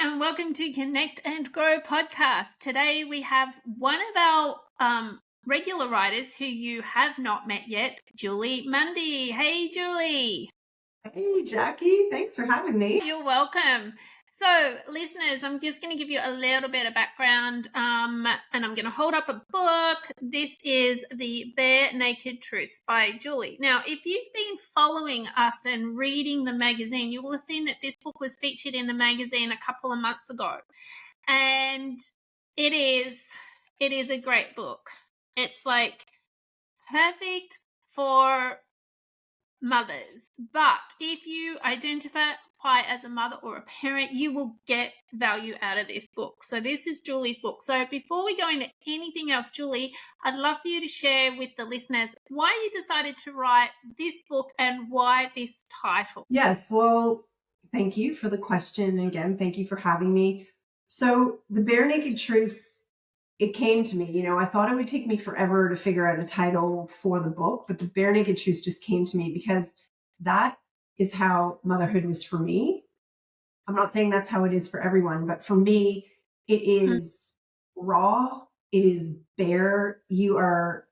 and welcome to Connect and Grow podcast. Today we have one of our regular writers who you have not met yet, Julie Mundy. Hey, Julie. Hey, Jacqui. Thanks for having me. You're welcome. So, listeners, I'm just going to give you a little bit of background, and I'm going to hold up a book. This is The Bare Naked Truths by Julie. Now, if you've been following us and reading the magazine, you will have seen that this book was featured in the magazine a couple of months ago, and it is a great book. It's like perfect for mothers, but if you identify as a mother or a parent, you will get value out of this book. So this is Julie's book. So before we go into anything else, Julie, I'd love for you to share with the listeners why you decided to write this book and why this title. Yes, well, thank you for the question. Again, thank you for having me. So the Bare Naked Truths, it came to me. I thought it would take me forever to figure out a title for the book, but the Bare Naked Truths just came to me because that is how motherhood was for me. I'm not saying that's how it is for everyone, but for me, it is raw. It is bare. You are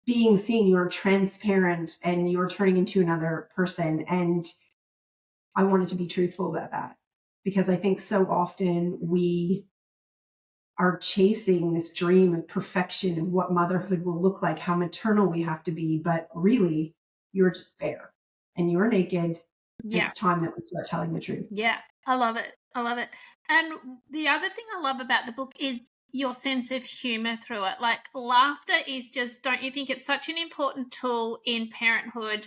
being seen, you are transparent, and you're turning into another person. And I wanted to be truthful about that because I think so often we are chasing this dream of perfection and what motherhood will look like, how maternal we have to be. But really, you're just bare and you're naked. Yeah. It's time that we start telling the truth. Yeah, I love it. I love it. And the other thing I love about the book is your sense of humor through it. Like, laughter is just, don't you think it's such an important tool in parenthood,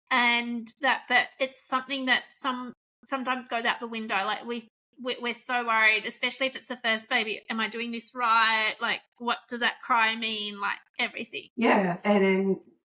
and that it's something that sometimes goes out the window. Like, we're so worried, especially if it's the first baby. Am I doing this right? Like, what does that cry mean? Like, everything. Yeah,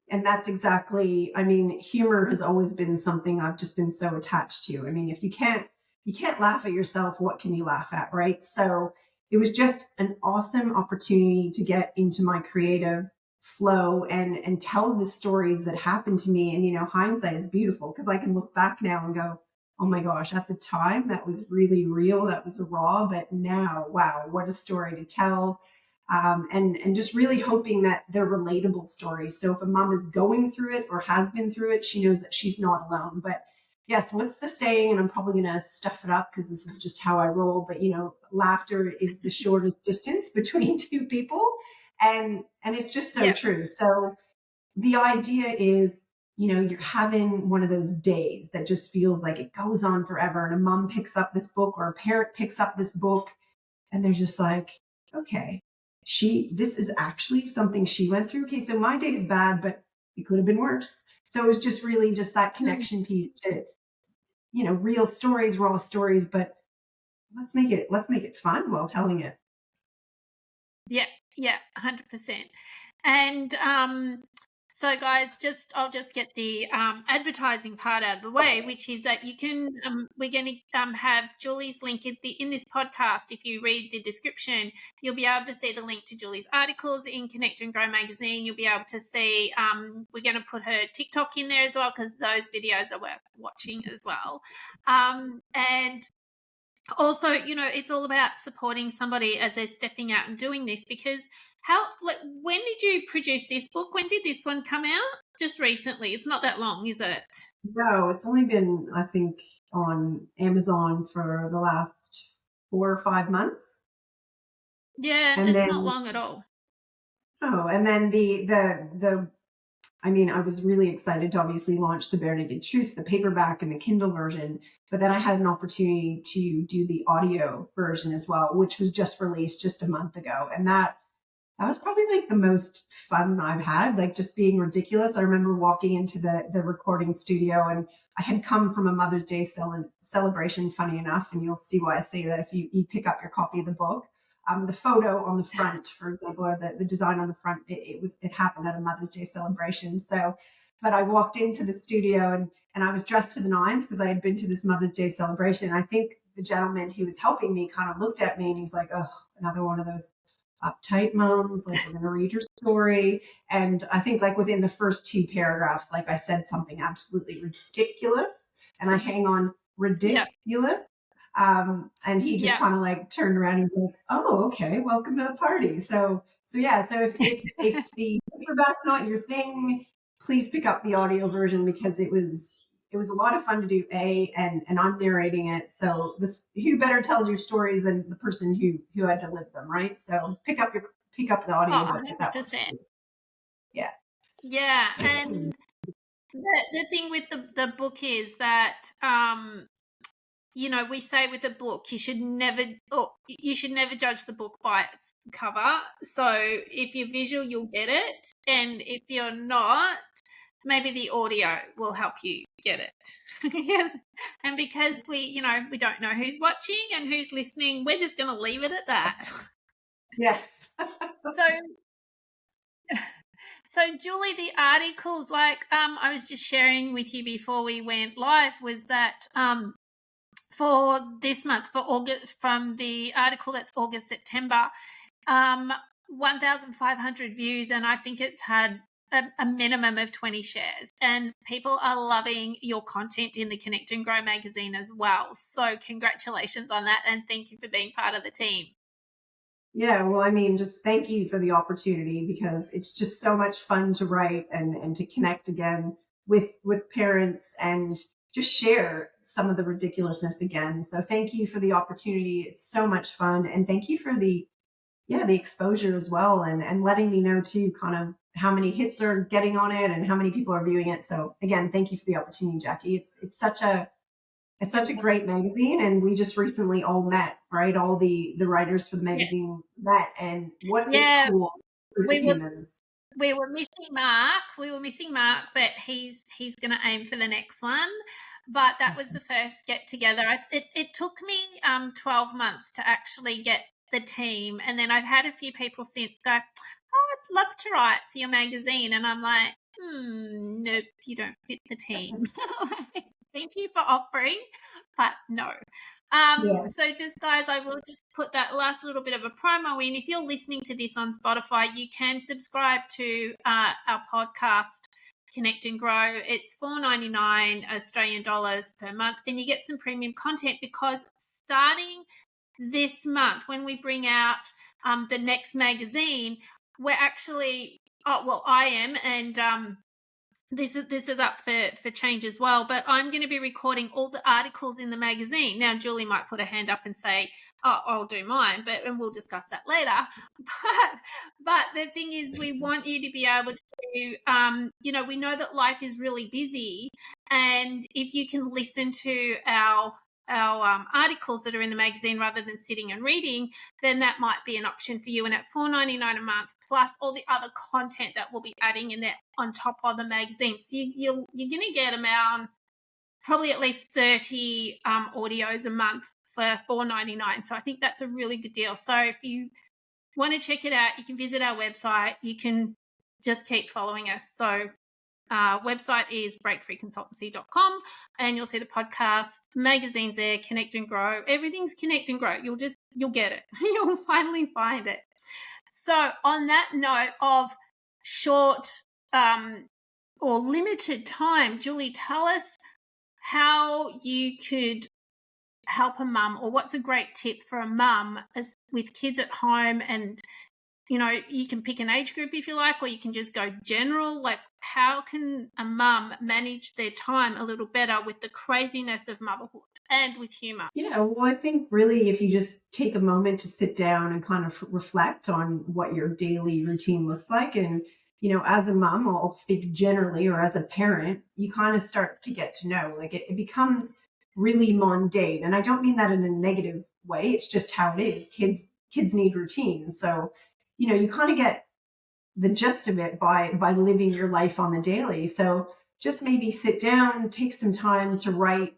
and that's exactly, humor has always been something I've just been so attached to. If you can't laugh at yourself, what can you laugh at, right? So it was just an awesome opportunity to get into my creative flow and tell the stories that happened to me. And hindsight is beautiful because I can look back now and go, oh my gosh, at the time that was really real, that was raw, but now, wow, what a story to tell. And just really hoping that they're relatable stories. So if a mom is going through it or has been through it, she knows that she's not alone. But yes, what's the saying? And I'm probably going to stuff it up because this is just how I roll. But laughter is the shortest distance between two people, and it's just so true. So the idea is, you're having one of those days that just feels like it goes on forever, and a mom picks up this book or a parent picks up this book, and they're just like, okay. This is actually something she went through. Okay, so my day is bad, but it could have been worse. So it was just really just that connection piece to, real stories, raw stories, but let's make it fun while telling it. Yeah, 100%. And so guys, I'll just get the advertising part out of the way, which is that you can, we're going to have Julie's link in this podcast. If you read the description, you'll be able to see the link to Julie's articles in Connect and Grow magazine. You'll be able to see, we're going to put her TikTok in there as well, because those videos are worth watching as well. And also, it's all about supporting somebody as they're stepping out and doing this, because when did you produce this book? When did this one come out? Just recently. It's not that long, is it? No, it's only been, I think, on Amazon for the last 4 or 5 months. Yeah, and it's not long at all. Oh, and then I was really excited to obviously launch the Bare Naked Truth, the paperback and the Kindle version, but then I had an opportunity to do the audio version as well, which was just released just a month ago. And that was probably like the most fun I've had, like just being ridiculous. I remember walking into the recording studio, and I had come from a Mother's Day celebration, funny enough, and you'll see why I say that if you pick up your copy of the book. The photo on the front, for example, or the design on the front, it happened at a Mother's Day celebration. So, but I walked into the studio and I was dressed to the nines because I had been to this Mother's Day celebration. And I think the gentleman who was helping me kind of looked at me and he's like, oh, another one of those uptight moms, like, we're going to read her story. And I think like within the first 2 paragraphs, like I said something absolutely ridiculous, and I hang on ridiculous. And he just kind of like turned around and was like, "Oh, okay, welcome to the party." So yeah, so if the paperback's not your thing, please pick up the audio version because it was a lot of fun to do. And I'm narrating it, so this who better tells your stories than the person who had to live them, right? So pick up the audio book if that works for you. Yeah. Yeah, and the thing with the book is that we say with a book you should never judge the book by its cover. So if you're visual, you'll get it, and if you're not, maybe the audio will help you get it. Yes, and because we don't know who's watching and who's listening, we're just going to leave it at that. Yes. So Julie, the articles, like I was just sharing with you before we went live, was that for this month, for August, from the article that's August, September, 1,500 views, and I think it's had a minimum of 20 shares, and people are loving your content in the Connect and Grow magazine as well. So congratulations on that, and thank you for being part of the team. Yeah, well, I mean, just thank you for the opportunity because it's just so much fun to write and to connect again with parents and just share some of the ridiculousness again. So thank you for the opportunity. It's so much fun. And thank you for the exposure as well and letting me know too kind of how many hits are getting on it and how many people are viewing it. So again, thank you for the opportunity, Jacqui. It's such a great magazine, and we just recently all met, right? All the writers for the magazine met, and what a cool group of humans. We were missing Mark. But he's going to aim for the next one. But that was the first get together. It took me 12 months to actually get the team, and then I've had a few people since go, "Oh, I'd love to write for your magazine," and I'm like, nope, you don't fit the team. Thank you for offering, but no. So just guys, I will just put that last little bit of a promo in. If you're listening to this on Spotify, you can subscribe to our podcast, Connect and Grow. It's $4.99 Australian dollars per month, and you get some premium content because starting this month, when we bring out the next magazine, we're actually, I am, and this is up for change as well, but I'm going to be recording all the articles in the magazine. Now, Julie might put her hand up and say, "Oh, I'll do mine," and we'll discuss that later. But the thing is, we want you to be able to, we know that life is really busy, and if you can listen to our articles that are in the magazine rather than sitting and reading, then that might be an option for you. And at $4.99 a month, plus all the other content that we'll be adding in there on top of the magazine, so you're going to get around probably at least 30 audios a month for $4.99. So I think that's a really good deal. So if you want to check it out, you can visit our website. You can just keep following us. So website is breakfreeconsultancy.com, and you'll see the podcast, magazines there, Connect and Grow. Everything's Connect and Grow. You'll get it. You'll finally find it. So on that note of short or limited time, Julie, tell us how you could help a mum, or what's a great tip for a mum with kids at home. And you can pick an age group if you like, or you can just go general. Like, how can a mum manage their time a little better with the craziness of motherhood and with humor? Yeah, well, I think really if you just take a moment to sit down and kind of reflect on what your daily routine looks like. And, as a mom, I'll speak generally, or as a parent, you kind of start to get to know, like it becomes really mundane. And I don't mean that in a negative way. It's just how it is. Kids need routine. So, you kind of get the gist of it by living your life on the daily. So just maybe sit down, take some time to write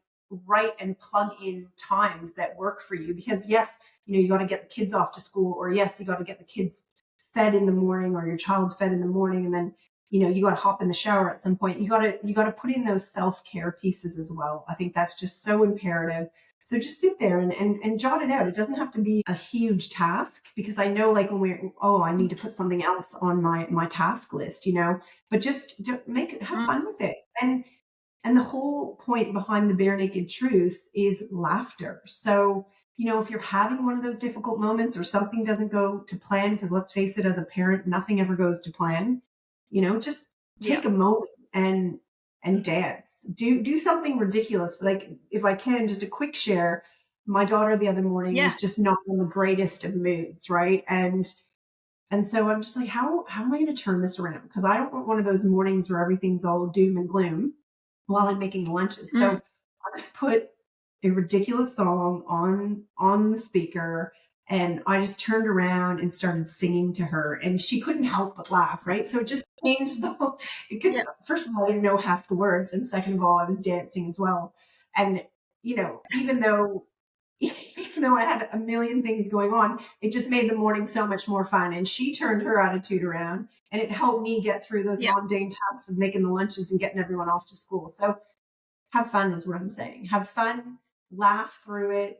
and plug in times that work for you. Because yes, you got to get the kids off to school, or yes, you got to get the kids fed in the morning, or your child fed in the morning. And then, you got to hop in the shower at some point. You got to put in those self-care pieces as well. I think that's just so imperative. So just sit there and jot it out. It doesn't have to be a huge task, because I know, like, when I need to put something else on my task list, but just have fun with it. And And the whole point behind the bare naked truth is laughter. So, if you're having one of those difficult moments or something doesn't go to plan, because let's face it, as a parent, nothing ever goes to plan, just Yeah. take a moment and dance. Do something ridiculous. Like, if I can, just a quick share. My daughter the other morning Yeah. was just not in the greatest of moods, right? And so I'm just like, how am I going to turn this around? Because I don't want one of those mornings where everything's all doom and gloom while I'm making lunches. So Mm. I just put a ridiculous song on the speaker, and I just turned around and started singing to her, and she couldn't help but laugh, right? So it just changed the whole, because Yeah. first of all, I didn't know half the words, and second of all, I was dancing as well. And even though even though I had a million things going on, it just made the morning so much more fun. And she turned her attitude around, and it helped me get through those Yeah. mundane tasks of making the lunches and getting everyone off to school. So have fun is what I'm saying. Have fun, laugh through it,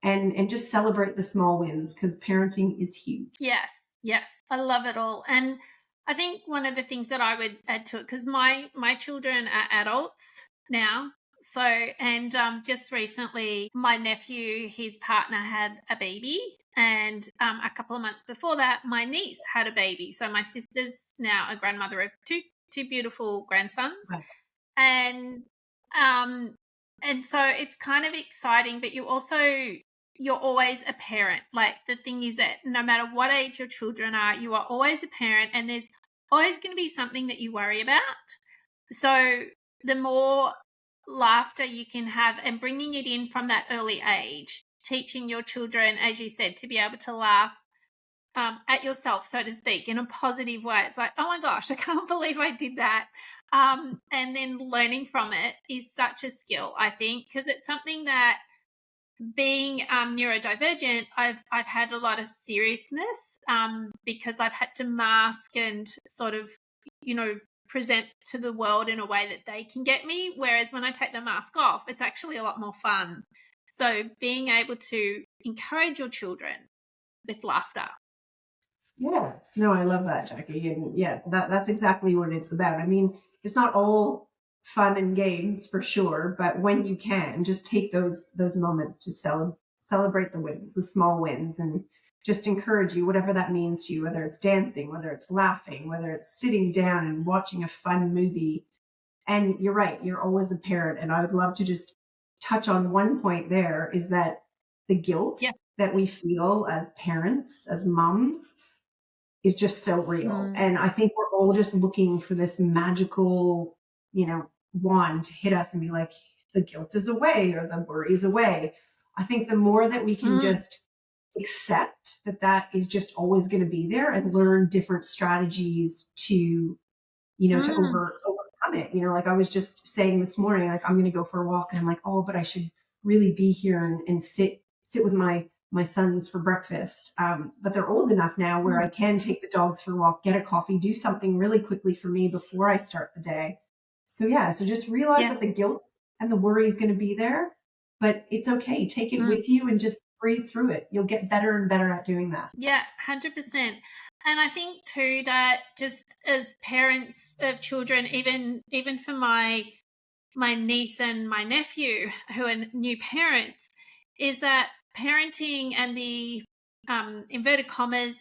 and just celebrate the small wins, because parenting is huge. Yes, yes, I love it all. And I think one of the things that I would add to it, because my children are adults now. So, and just recently, my nephew, his partner had a baby, and a couple of months before that, my niece had a baby. So my sister's now a grandmother of two beautiful grandsons, Right. and um, and so it's kind of exciting, but you're always a parent. Like, the thing is that no matter what age your children are, you are always a parent, and there's always going to be something that you worry about. So the more laughter you can have, and bringing it in from that early age, teaching your children, as you said, to be able to laugh at yourself, so to speak, in a positive way. It's like, oh my gosh, I can't believe I did that. And then learning from it is such a skill, I think, because it's something that, being neurodivergent, I've had a lot of seriousness, because I've had to mask and sort of, present to the world in a way that they can get me. Whereas when I take the mask off, it's actually a lot more fun. So being able to encourage your children with laughter. Yeah. No, I love that, Jackie. And yeah, that's exactly what it's about. I mean, it's not all fun and games for sure, but when you can, just take those moments to celebrate the wins, the small wins, and just encourage you, whatever that means to you, whether it's dancing, whether it's laughing, whether it's sitting down and watching a fun movie. And you're right, you're always a parent. And I would love to just touch on one point there, is that the guilt Yeah. that we feel as parents, as moms, is just so real. Mm. And I think we're all just looking for this magical, wand to hit us and be like, the guilt is away or the worry is away. I think the more that we can Mm. just accept that that is just always going to be there, and learn different strategies to Mm. overcome it. Like I was just saying this morning, like I'm going to go for a walk, and I'm like, oh, but I should really be here and sit with my sons for breakfast. But they're old enough now where Mm. I can take the dogs for a walk, get a coffee, do something really quickly for me before I start the day. So yeah, so just realize Yeah. that the guilt and the worry is going to be there, but it's okay. Take it Mm. with you and just breathe through it. You'll get better and better at doing that. Yeah, 100%. And I think too that, just as parents of children, even for my niece and my nephew who are new parents, is that parenting and the inverted commas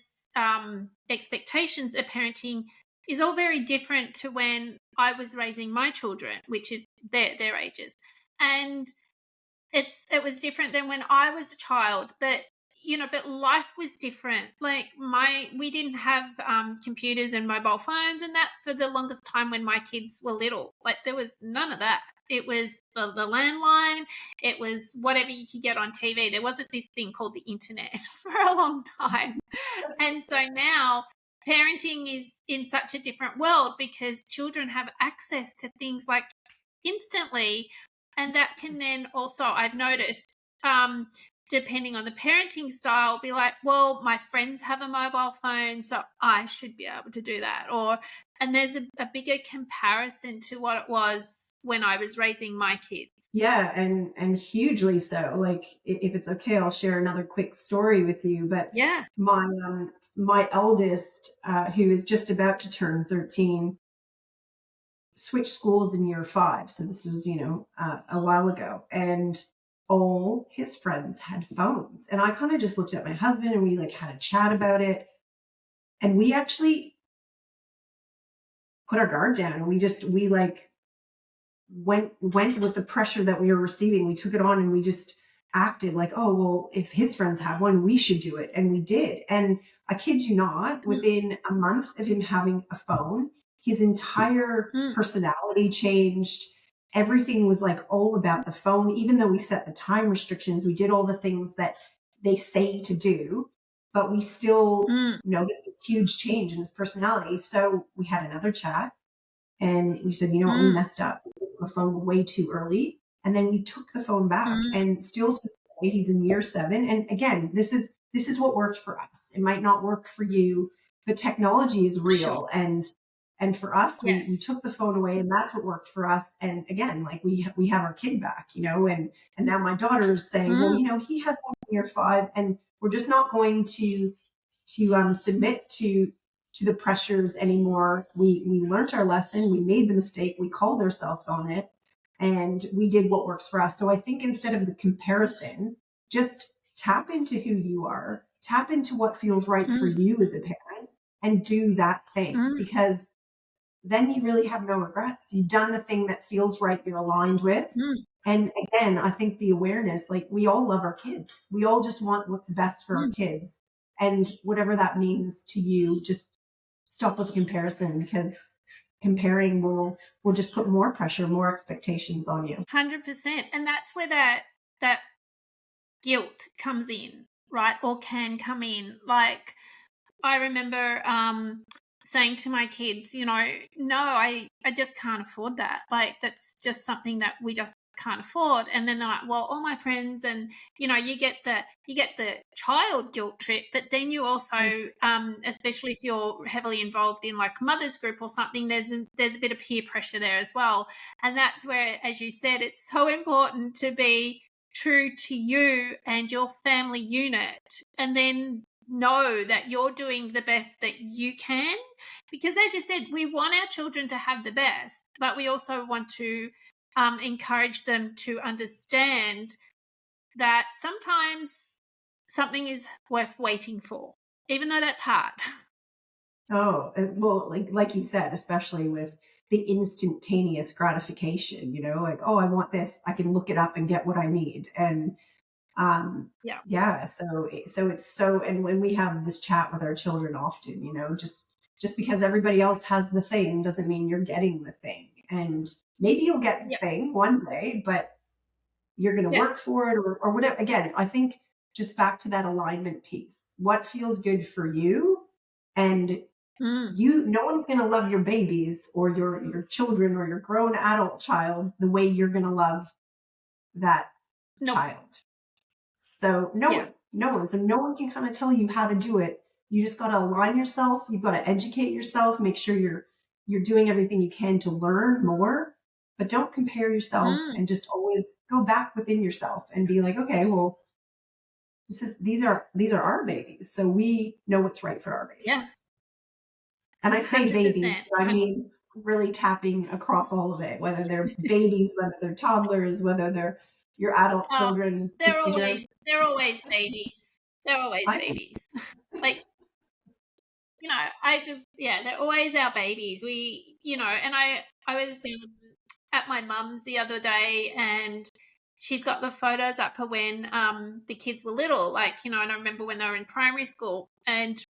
expectations of parenting is all very different to when I was raising my children, which is their ages. And it was different than when I was a child. But life was different. Like, we didn't have computers and mobile phones and that for the longest time when my kids were little. Like, there was none of that. It was the landline. It was whatever you could get on TV. There wasn't this thing called the internet for a long time. And so now parenting is in such a different world, because children have access to things like instantly. And that can then also, I've noticed, depending on the parenting style, be like, well, my friends have a mobile phone, so I should be able to do that. And there's a bigger comparison to what it was when I was raising my kids. Yeah, and hugely so. Like, if it's okay, I'll share another quick story with you. But Yeah. my eldest, who is just about to turn 13, switched schools in year 5. So this was, a while ago. And all his friends had phones. And I kind of just looked at my husband and we like had a chat about it. And we actually put our guard down and we like went with the pressure that we were receiving. We took it on and we just acted like, oh, well, if his friends have one, we should do it. And we did. And I kid you not, within a month of him having a phone, his entire personality changed. Everything was like all about the phone. Even though we set the time restrictions, we did all the things that they say to do, but we still noticed a huge change in his personality. So we had another chat and we said, you know what, we messed up. We took the phone way too early. And then we took the phone back and still to this day, he's in year 7. And again, this is what worked for us. It might not work for you, but technology is real. Sure. And for us, Yes. we took the phone away and that's what worked for us. And again, like we have our kid back, and now my daughter's saying, well, he had one in year 5 and we're just not going to submit to the pressures anymore. We learned our lesson. We made the mistake. We called ourselves on it and we did what works for us. So I think instead of the comparison, just tap into who you are, tap into what feels right for you as a parent and do that thing because then you really have no regrets. You've done the thing that feels right, you're aligned with. And again, I think the awareness, like we all love our kids. We all just want what's best for our kids. And whatever that means to you, just stop with the comparison because comparing will just put more pressure, more expectations on you. 100%. And that's where that guilt comes in, right? Or can come in. Like I remember saying to my kids, no, I just can't afford that. Like that's just something that we just can't afford. And then they're like, well, all my friends, and you get the child guilt trip, but then you also especially if you're heavily involved in like mother's group or something, there's a bit of peer pressure there as well. And that's where, as you said, it's so important to be true to you and your family unit, and then know that you're doing the best that you can, because as you said, we want our children to have the best, but we also want to encourage them to understand that sometimes something is worth waiting for, even though that's hard. Oh, well, like you said, especially with the instantaneous gratification, like, oh, I want this, I can look it up and get what I need. And so it's so, and when we have this chat with our children often, just because everybody else has the thing doesn't mean you're getting the thing. And maybe you'll get the thing one day, but you're going to work for it or whatever. Again, I think just back to that alignment piece, what feels good for you, and no one's going to love your babies or your children or your grown adult child the way you're going to love that child. So no one. So no one can kind of tell you how to do it. You just got to align yourself. You've got to educate yourself. Make sure you're doing everything you can to learn more, but don't compare yourself and just always go back within yourself and be like, okay, well, these are our babies. So we know what's right for our babies. Yeah. And I say babies, I mean really tapping across all of it, whether they're babies, whether they're toddlers, whether they're your adult children. They're always babies. They're always babies. Like, they're always our babies. We, and I was at my mum's the other day, and she's got the photos up of when the kids were little, like, and I remember when they were in primary school, and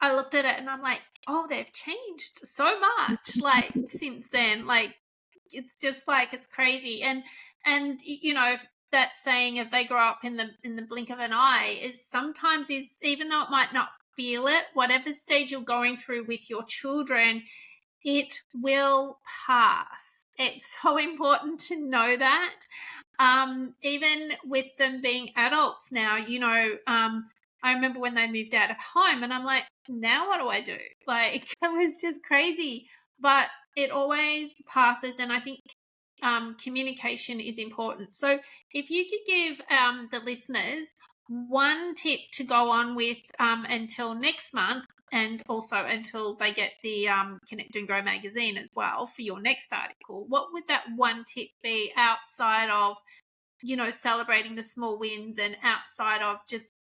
I looked at it and I'm like, oh, they've changed so much, like, since then. Like, it's just like, it's crazy. And that saying, if they grow up in the blink of an eye, is sometimes even though it might not feel it, whatever stage you're going through with your children, it will pass. It's so important to know that. Even with them being adults now, I remember when they moved out of home and I'm like, now what do I do? Like, it was just crazy, but it always passes. And I think communication is important. So if you could give the listeners one tip to go on with until next month, and also until they get the Connect and Grow magazine as well for your next article, what would that one tip be outside of, celebrating the small wins and outside of just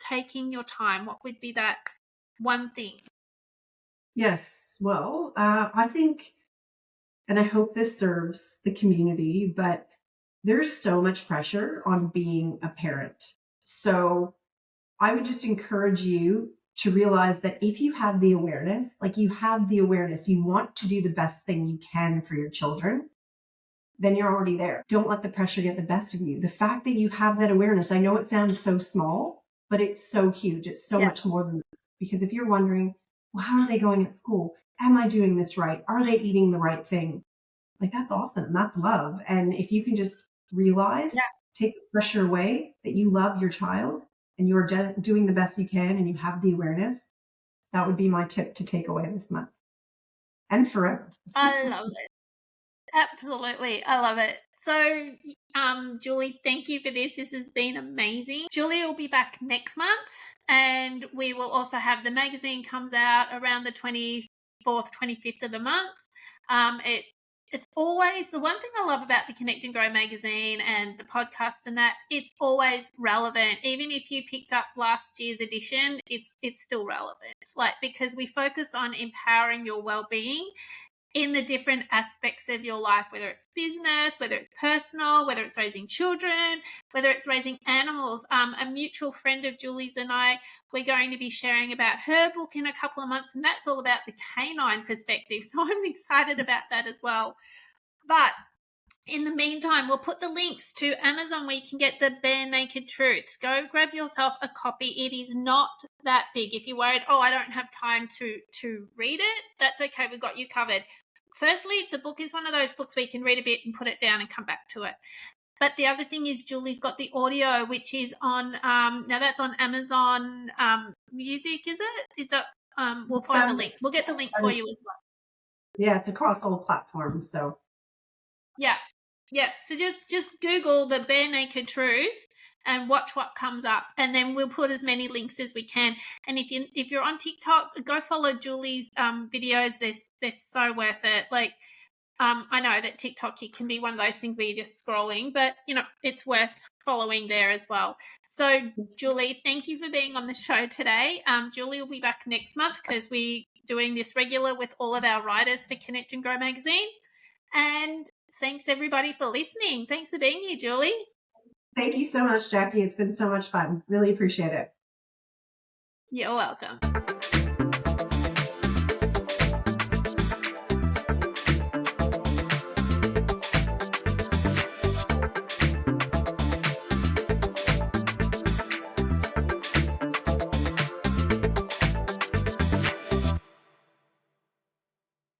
taking your time? What would be that one thing? Yes. Well, I think, and I hope this serves the community, but there's so much pressure on being a parent. So I would just encourage you to realize that if you have the awareness, you want to do the best thing you can for your children, then you're already there. Don't let the pressure get the best of you. The fact that you have that awareness, I know it sounds so small, but it's so huge. It's so much more than that. Because if you're wondering, well, how are they going at school? Am I doing this right? Are they eating the right thing? Like, that's awesome. That's love. And if you can just realize, take the pressure away that you love your child and you're doing the best you can and you have the awareness, that would be my tip to take away this month and forever. I love it. Absolutely. I love it. So, Julie, thank you for this. This has been amazing. Julie will be back next month, and we will also have the magazine comes out around the 24th, 25th of the month. It's always the one thing I love about the Connect and Grow magazine and the podcast and that it's always relevant. Even if you picked up last year's edition, it's still relevant. Like, because we focus on empowering your well-being in the different aspects of your life, whether it's business, whether it's personal, whether it's raising children, whether it's raising animals. A mutual friend of Julie's and I, we're going to be sharing about her book in a couple of months, and that's all about the canine perspective. So I'm excited about that as well. But in the meantime, we'll put the links to Amazon where you can get the Bare Naked Truths. Go grab yourself a copy. It is not that big. If you're worried, I don't have time to read it, that's okay. We've got you covered. Firstly, the book is one of those books where you can read a bit and put it down and come back to it. But the other thing is Julie's got the audio, which is on now that's on Amazon Music, is it? Is that we'll find the link. We'll get the link for you as well. Yeah, it's across all platforms. So yeah. So just Google the Bare Naked Truth and watch what comes up, and then we'll put as many links as we can. And if you're on TikTok, go follow Julie's videos. They're so worth it. Like, I know that TikTok, it can be one of those things where you're just scrolling, but it's worth following there as well. So Julie, thank you for being on the show today. Julie will be back next month because we're doing this regular with all of our writers for Connect and Grow magazine. And thanks everybody for listening. Thanks for being here, Julie. Thank you so much, Jacqui. It's been so much fun. Really appreciate it. You're welcome.